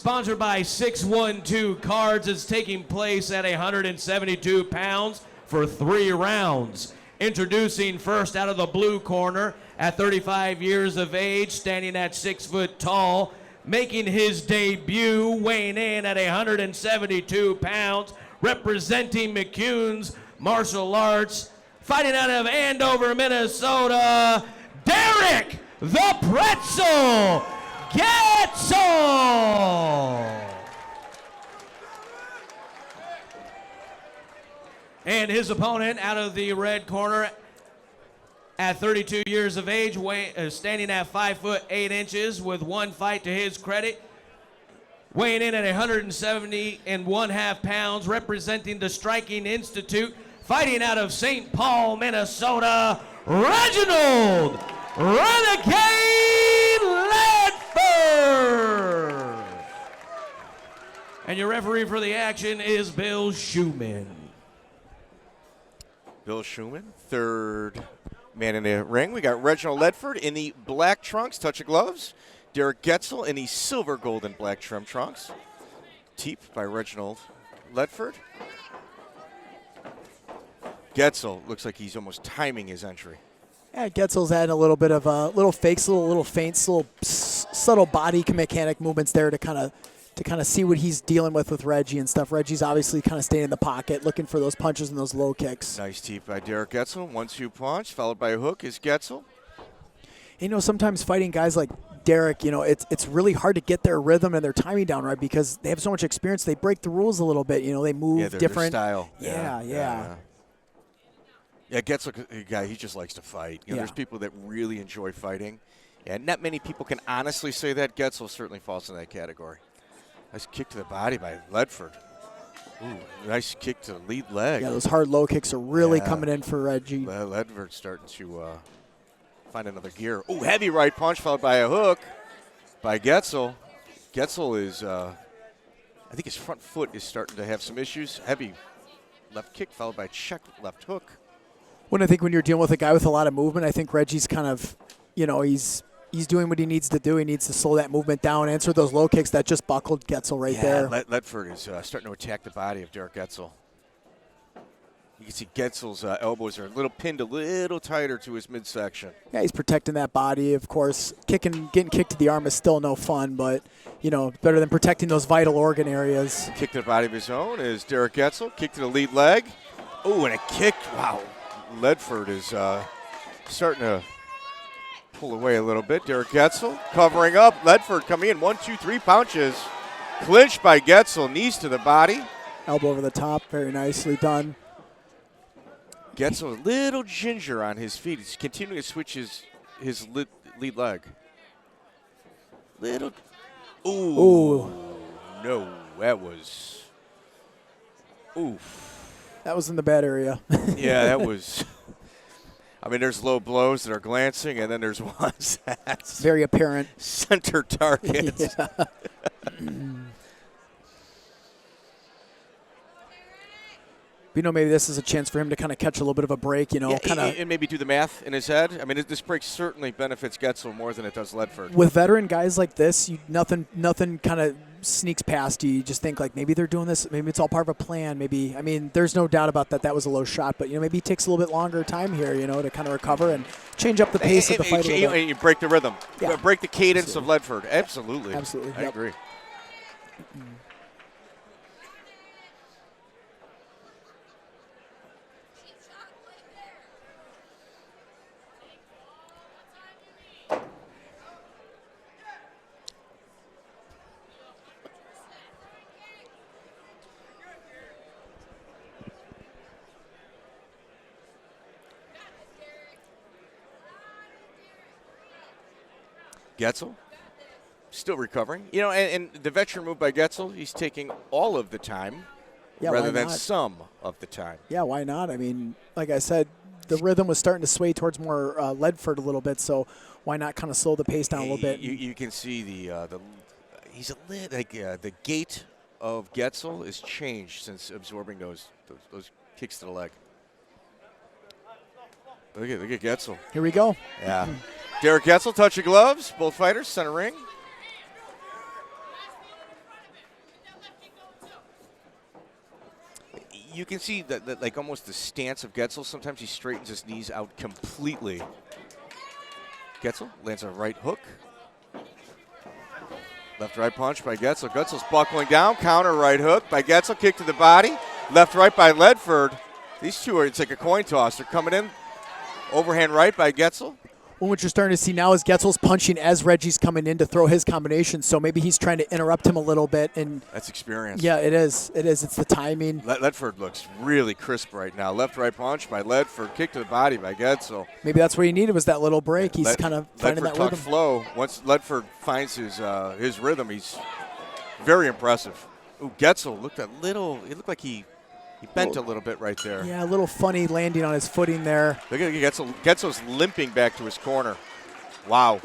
Sponsored by 612 Cards. It's taking place at 172 pounds for 3 rounds. Introducing first out of the blue corner at 35 years of age, standing at 6 foot tall, making his debut, weighing in at 172 pounds, representing McCune's Martial Arts, fighting out of Andover, Minnesota, Derek the Pretzel Getzel. And his opponent out of the red corner at 32 years of age, standing at 5 foot 8 inches with 1 fight to his credit, weighing in at 170.5 pounds, representing the Striking Institute, fighting out of St. Paul, Minnesota, Reginald Renegade Ledford. And your referee for the action is Bill Schumann. Bill Schumann, third man in the ring. We got Reginald Ledford in the black trunks, touch of gloves. Derek Getzel in the silver, gold, and black trim trunks. Teep by Reginald Ledford. Getzel looks like he's almost timing his entry. Yeah, Getzel's adding a little bit of little fakes, little feints, little subtle body mechanic movements there to kind of see what he's dealing with Reggie and stuff. Reggie's obviously kind of staying in the pocket, looking for those punches and those low kicks. Nice teep by Derek Getzel. 1-2 punch, followed by a hook is Getzel. You know, sometimes fighting guys like Derek, you know, it's really hard to get their rhythm and their timing down right because they have so much experience. They break the rules a little bit. You know, they move different. Their style. Yeah. Yeah, Getzel, a guy, he just likes to fight. You know, there's people that really enjoy fighting. And not many people can honestly say that. Getzel certainly falls in that category. Nice kick to the body by Ledford. Ooh, nice kick to the lead leg. Yeah, those hard low kicks are really coming in for Reggie. Ledford's starting to find another gear. Ooh, heavy right punch followed by a hook by Getzel. Getzel is, I think his front foot is starting to have some issues. Heavy left kick followed by a check left hook. When I think when you're dealing with a guy with a lot of movement, I think Reggie's kind of, you know, he's doing what he needs to do. He needs to slow that movement down, answer those low kicks that just buckled Getzel right there. Ledford is starting to attack the body of Derek Getzel. You can see Getzel's elbows are a little pinned a little tighter to his midsection. Yeah, he's protecting that body, of course. Getting kicked to the arm is still no fun, but, you know, better than protecting those vital organ areas. Kick to the body of his own is Derek Getzel. Kick to the lead leg. Oh, and a kick. Wow. Ledford is starting to pull away a little bit. Derek Getzel covering up. Ledford coming in. 1, 2, 3 punches. Clinched by Getzel. Knees to the body. Elbow over the top. Very nicely done. Getzel a little ginger on his feet. He's continuing to switch his lead leg. Little. Ooh. No, that was. Oof. That was in the bad area. Yeah, that was. I mean, there's low blows that are glancing, and then there's ones that's very apparent. Center targets. Yeah. You know, maybe this is a chance for him to kind of catch a little bit of a break, you know. And maybe do the math in his head. I mean, this break certainly benefits Getzel more than it does Ledford. With veteran guys like this, nothing kind of sneaks past you. You just think, like, maybe they're doing this. Maybe it's all part of a plan. Maybe, I mean, there's no doubt about that. That was a low shot. But, you know, maybe it takes a little bit longer time here, you know, to kind of recover and change up the pace of the fight a little bit. And you break the rhythm. Yeah. Break the cadence of Ledford. Absolutely. Absolutely. I agree. Getzel, still recovering. You know, and the veteran move by Getzel, he's taking all of the time rather than some of the time. Yeah, why not? I mean, like I said, the rhythm was starting to sway towards more Ledford a little bit, so why not kind of slow the pace down a little bit? You can see the gait of Getzel has changed since absorbing those kicks to the leg. Look at Getzel. Here we go. Yeah. Derek Getzel, touch of gloves. Both fighters, center ring. you can see that like almost the stance of Getzel. Sometimes he straightens his knees out completely. Getzel lands a right hook. Left-right punch by Getzel. Getzel's buckling down. Counter right hook by Getzel. Kick to the body. Left-right by Ledford. These two it's like a coin toss. They're coming in. Overhand right by Getzel. Well, what you're starting to see now is Getzel's punching as Reggie's coming in to throw his combination. So maybe he's trying to interrupt him a little bit. And that's experience. Yeah, it is. It is. It's the timing. Ledford looks really crisp right now. Left-right punch by Ledford. Kick to the body by Getzel. Maybe that's what he needed was that little break. He's kind of finding Ledford that rhythm. Flow. Once Ledford finds his rhythm, he's very impressive. Ooh, Getzel looked a little. It looked like he bent a little bit right there. Yeah, a little funny landing on his footing there. Look at Getzel. Getzel's limping back to his corner. Wow.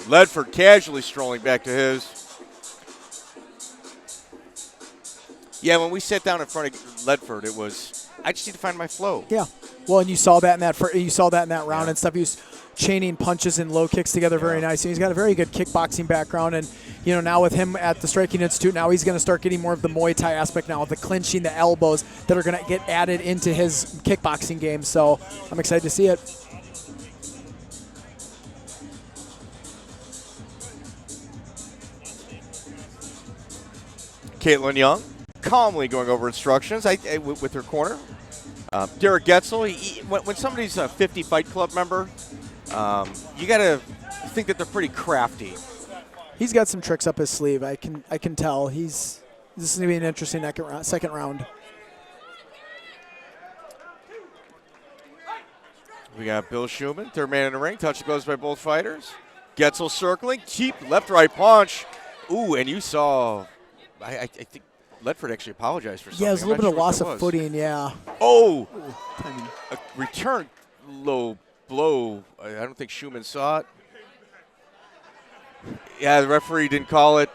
Ledford casually strolling back to his. Yeah, when we sat down in front of Ledford, it was, I just need to find my flow. Yeah. Well, and you saw that in that round and stuff. He was chaining punches and low kicks together very nice. And he's got a very good kickboxing background. And, now with him at the Striking Institute, now he's going to start getting more of the Muay Thai aspect now, with the clinching, the elbows that are going to get added into his kickboxing game. So I'm excited to see it. Caitlin Young calmly going over instructions with her corner. Derek Getzel, when somebody's a 50 Fight Club member, you got to think that they're pretty crafty. He's got some tricks up his sleeve. I can tell. This is going to be an interesting second round. We got Bill Schumann, third man in the ring. Touch goes by both fighters. Getzel circling, cheap left-right punch. Ooh, and you saw, I think Ledford actually apologized for something. Yeah, it was a little bit of loss of footing, yeah. Oh! A return low blow. I don't think Schumann saw it. Yeah, the referee didn't call it.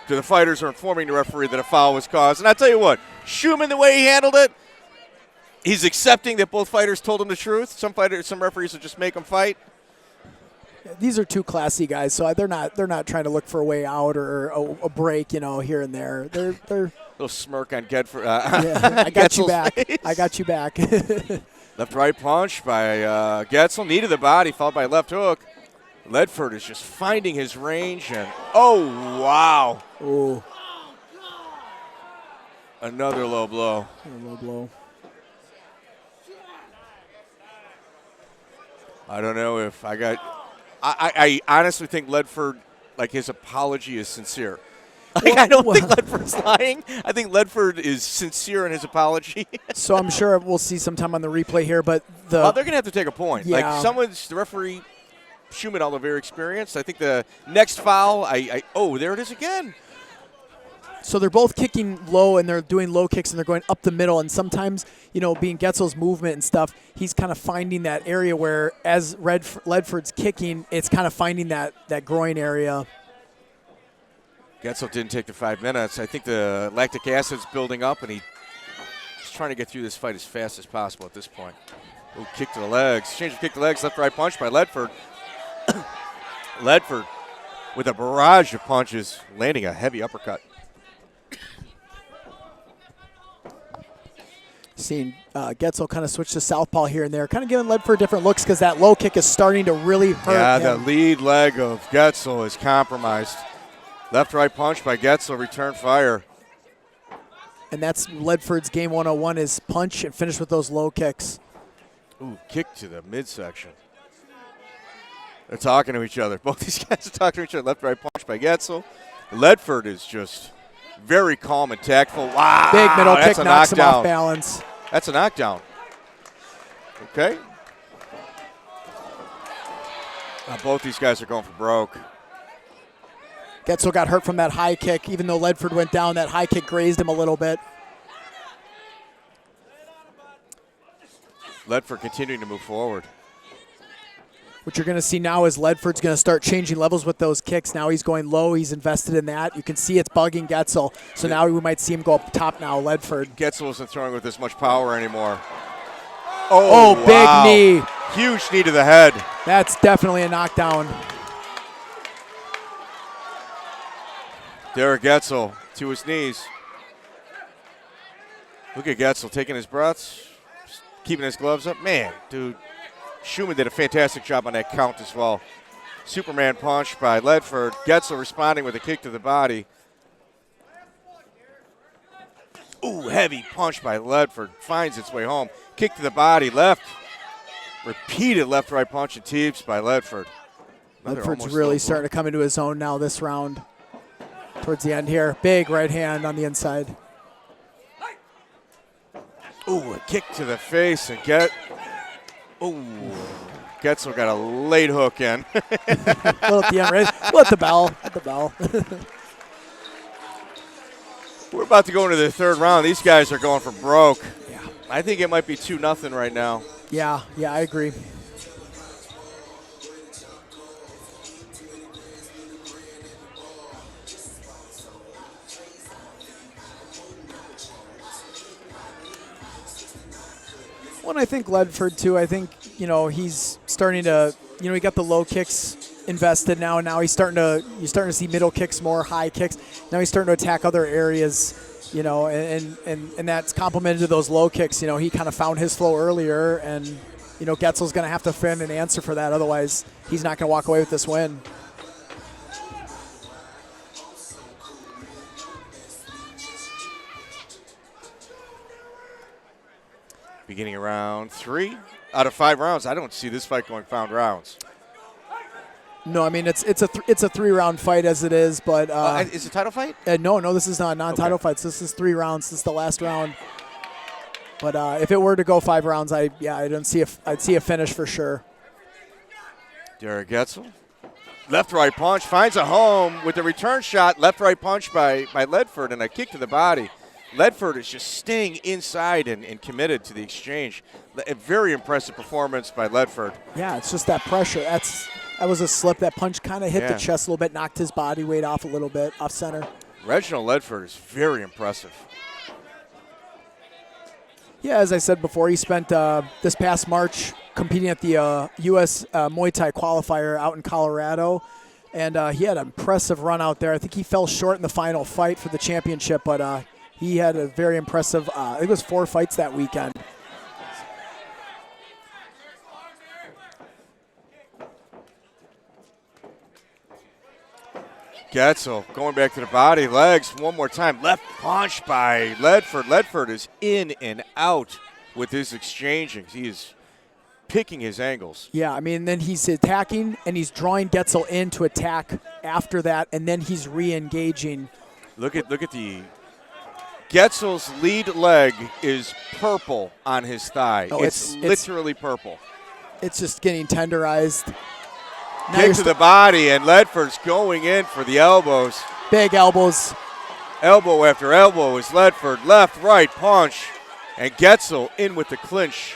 The fighters are informing the referee that a foul was caused. And I'll tell you what, Schumann, the way he handled it, he's accepting that both fighters told him the truth. Some referees will just make them fight. These are two classy guys, so they're not trying to look for a way out or a break, here and there. They're little smirk on Gedford. I got you back. Face. I got you back. Left-right punch by Getzel, knee to the body, followed by left hook. Ledford is just finding his range, and oh wow! Ooh. Another low blow. Low blow. I don't know if I got. I honestly think Ledford, like, his apology is sincere. I don't think Ledford's lying. I think Ledford is sincere in his apology. So I'm sure we'll see sometime on the replay here, but they're going to have to take a point. Yeah. Like, the referee, Schumann, although very experienced, I think the next foul, there it is again. So they're both kicking low, and they're doing low kicks, and they're going up the middle. And sometimes, being Getzel's movement and stuff, he's kind of finding that area where, as Ledford's kicking, it's kind of finding that groin area. Getzel didn't take the 5 minutes. I think the lactic acid's building up, and he's trying to get through this fight as fast as possible at this point. Ooh, kick to the legs. Change of kick to the legs, left-right punch by Ledford. Ledford with a barrage of punches, landing a heavy uppercut. Seeing Getzel kind of switch to southpaw here and there, kind of giving Ledford different looks because that low kick is starting to really hurt him. The lead leg of Getzel is compromised. Left-right punch by Getzel, return fire. And that's Ledford's game 101 is punch and finish with those low kicks. Ooh, kick to the midsection. They're talking to each other. Both these guys are talking to each other. Left-right punch by Getzel. Ledford is just very calm and tactful. Wow. Big middle kick knocks him knockdown. off balance. That's a knockdown. Okay. Both these guys are going for broke. Getzel got hurt from that high kick. Even though Ledford went down, that high kick grazed him a little bit. Ledford continuing to move forward. What you're going to see now is Ledford's going to start changing levels with those kicks. Now he's going low. He's invested in that. You can see it's bugging Getzel. So now we might see him go up top now, Ledford. Getzel isn't throwing with as much power anymore. Oh, wow. Big knee. Huge knee to the head. That's definitely a knockdown. Derek Getzel to his knees. Look at Getzel taking his breaths, keeping his gloves up. Man, dude, Schumann did a fantastic job on that count as well. Superman punch by Ledford. Getzel responding with a kick to the body. Ooh, heavy punch by Ledford. Finds its way home. Kick to the body, left. Repeated left-right punch and teeps by Ledford. Ledford's really starting to come into his own now this round. Towards the end here. Big right hand on the inside. Ooh, a kick to the face and Ooh. Getzel got a late hook in. Well, at the end, right? Well, at the bell. At the bell. We're about to go into the third round. These guys are going for broke. Yeah. I think it might be 2-0 right now. Yeah, I agree. Well, and I think Ledford, too, I think, he's starting to, he got the low kicks invested now, and now you're starting to see middle kicks more, high kicks. Now he's starting to attack other areas, and that's complemented to those low kicks. He kind of found his flow earlier, and, Getzel's going to have to find an answer for that. Otherwise, he's not going to walk away with this win. Beginning of round 3 out of 5 rounds. I don't see this fight going 5 rounds. No, I mean it's a 3-round fight as it is, but is it a title fight? No, this is not non-title fights. This is 3 rounds. This is the last round. But if it were to go 5 rounds, I'd see a finish for sure. Derek Getzel, left-right punch finds a home with the return shot. Left-right punch by Ledford and a kick to the body. Ledford is just staying inside and committed to the exchange. A very impressive performance by Ledford. Yeah, it's just that pressure. That was a slip. That punch kind of hit the chest a little bit, knocked his body weight off a little bit, off center. Reginald Ledford is very impressive. Yeah, as I said before, he spent this past March competing at the U.S. Muay Thai qualifier out in Colorado. And he had an impressive run out there. I think he fell short in the final fight for the championship, but he had a very impressive, I think it was 4 fights that weekend. Getzel going back to the body, legs one more time. Left punch by Ledford. Ledford is in and out with his exchanging. He is picking his angles. Yeah, I mean, then he's attacking and he's drawing Getzel in to attack after that, and then he's re-engaging. Look at the Getzel's lead leg is purple on his thigh. Oh, it's literally purple. It's just getting tenderized. Now Kick to the body, and Ledford's going in for the elbows. Big elbows. Elbow after elbow is Ledford. Left, right punch, and Getzel in with the clinch.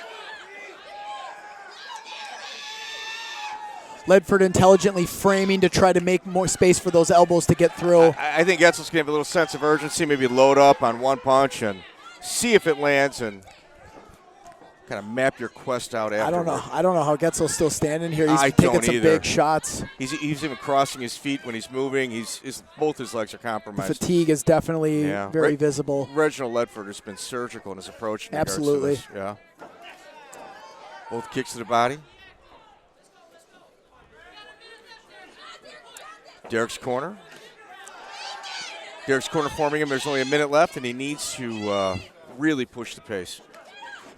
Ledford intelligently framing to try to make more space for those elbows to get through. I think Getzel's going to have a little sense of urgency, maybe load up on one punch and see if it lands and kind of map your quest out afterward. I don't know how Getzel's still standing here. He's taking some big shots. He's even crossing his feet when he's moving. Both his legs are compromised. The fatigue is definitely very visible. Reginald Ledford has been surgical in his approach. Absolutely. Yeah. Both kicks to the body. Derek's corner. Derek's corner forming him. There's only a minute left, and he needs to really push the pace.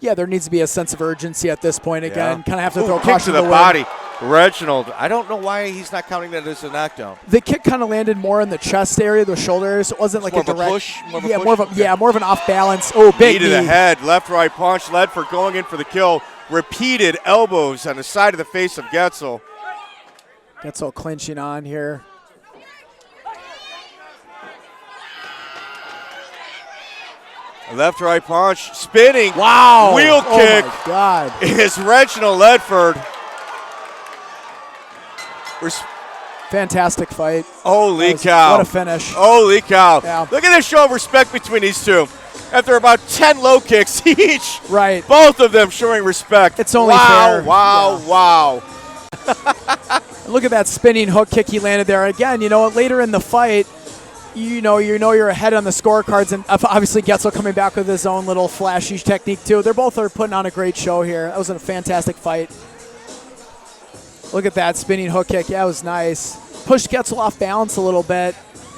Yeah, there needs to be a sense of urgency at this point. Again, kind of have to throw kick caution to the the body. Reginald, I don't know why he's not counting that as a knockdown. The kick kind of landed more in the chest area, the shoulder area, so it wasn't like a direct push. More of an off balance. Oh, big knee to the head, left right punch. Ledford going in for the kill. Repeated elbows on the side of the face of Getzel. Getzel clinching on here. Left right punch, spinning. Wow. Wheel kick. Oh my God. Is Reginald Ledford. Fantastic fight. Holy cow. What a finish. Holy cow. Yeah. Look at this show of respect between these two. After about 10 low kicks each. Right. Both of them showing respect. It's only fair. Wow. Look at that spinning hook kick he landed there. Again, later in the fight, you know you're ahead on the scorecards, and obviously Getzel coming back with his own little flashy technique too. They're both putting on a great show here. That was a fantastic fight. Look at that spinning hook kick. Yeah, it was nice. Pushed Getzel off balance a little bit,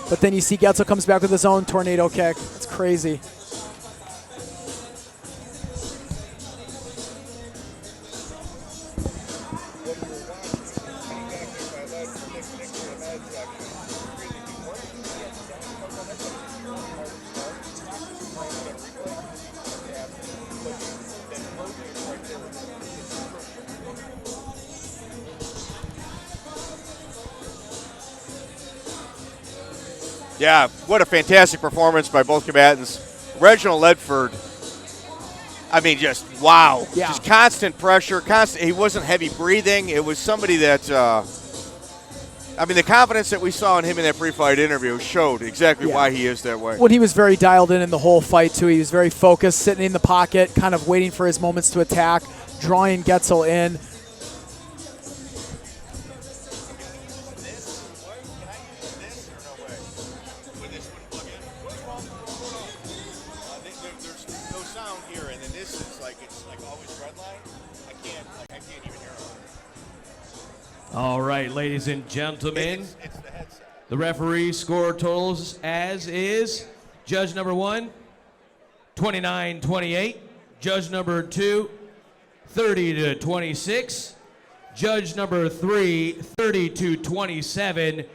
but then you see Getzel comes back with his own tornado kick. It's crazy. Yeah, what a fantastic performance by both combatants. Reginald Ledford, I mean, just wow. Yeah. Just constant pressure. He wasn't heavy breathing. It was somebody that, I mean, the confidence that we saw in him in that pre-fight interview showed exactly why he is that way. Well, he was very dialed in the whole fight, too. He was very focused, sitting in the pocket, kind of waiting for his moments to attack, drawing Getzel in. All right, ladies and gentlemen, the referee score totals as is. Judge number 1, 29-28. Judge number 2, 30-26. Judge number 3, 30-27.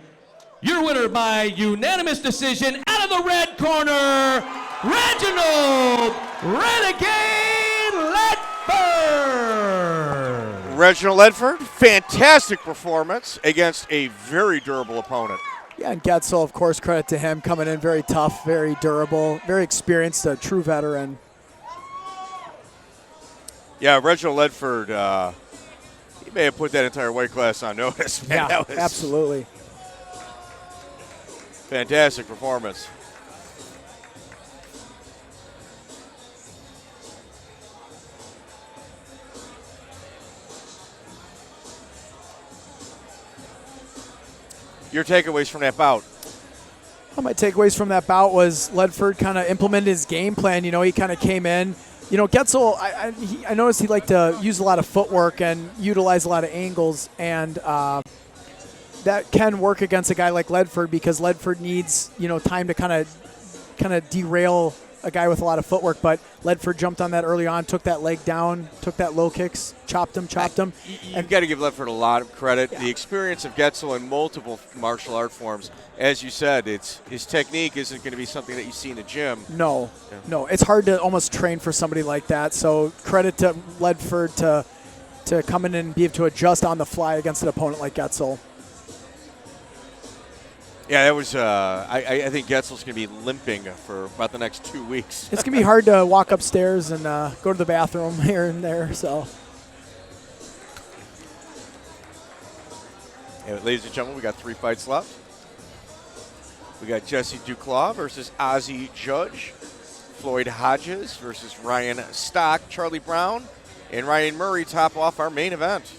Your winner by unanimous decision out of the red corner, Reginald Renegade Ledford. Reginald Ledford, fantastic performance against a very durable opponent. Yeah, and Getzel, of course, credit to him, coming in very tough, very durable, very experienced, a true veteran. Yeah, Reginald Ledford, he may have put that entire weight class on notice. Man, Yeah, that was absolutely. fantastic performance. Your takeaways from that bout? Well, my takeaways from that bout was Ledford kind of implemented his game plan. You know, he kind of came in. You know, Getzel, I noticed he liked to use a lot of footwork and utilize a lot of angles, and that can work against a guy like Ledford because Ledford needs, you know, time to kind of derail a guy with a lot of footwork. But Ledford jumped on that early on, took that leg down, took that low kicks, chopped him. You've got to give Ledford a lot of credit. Yeah. The experience of Getzel in multiple martial art forms, as you said, his technique isn't going to be something that you see in the gym. No, it's hard to almost train for somebody like that. So credit to Ledford to come in and be able to adjust on the fly against an opponent like Getzel. Yeah, that was. I think Getzel's going to be limping for about the next 2 weeks. It's going to be hard to walk upstairs and go to the bathroom here and there. So, and ladies and gentlemen, we got 3 fights left. We got Jesse Duclaw versus Ozzie Judge, Floyd Hodges versus Ryan Stock, Charlie Brown, and Ryan Murray top off our main event.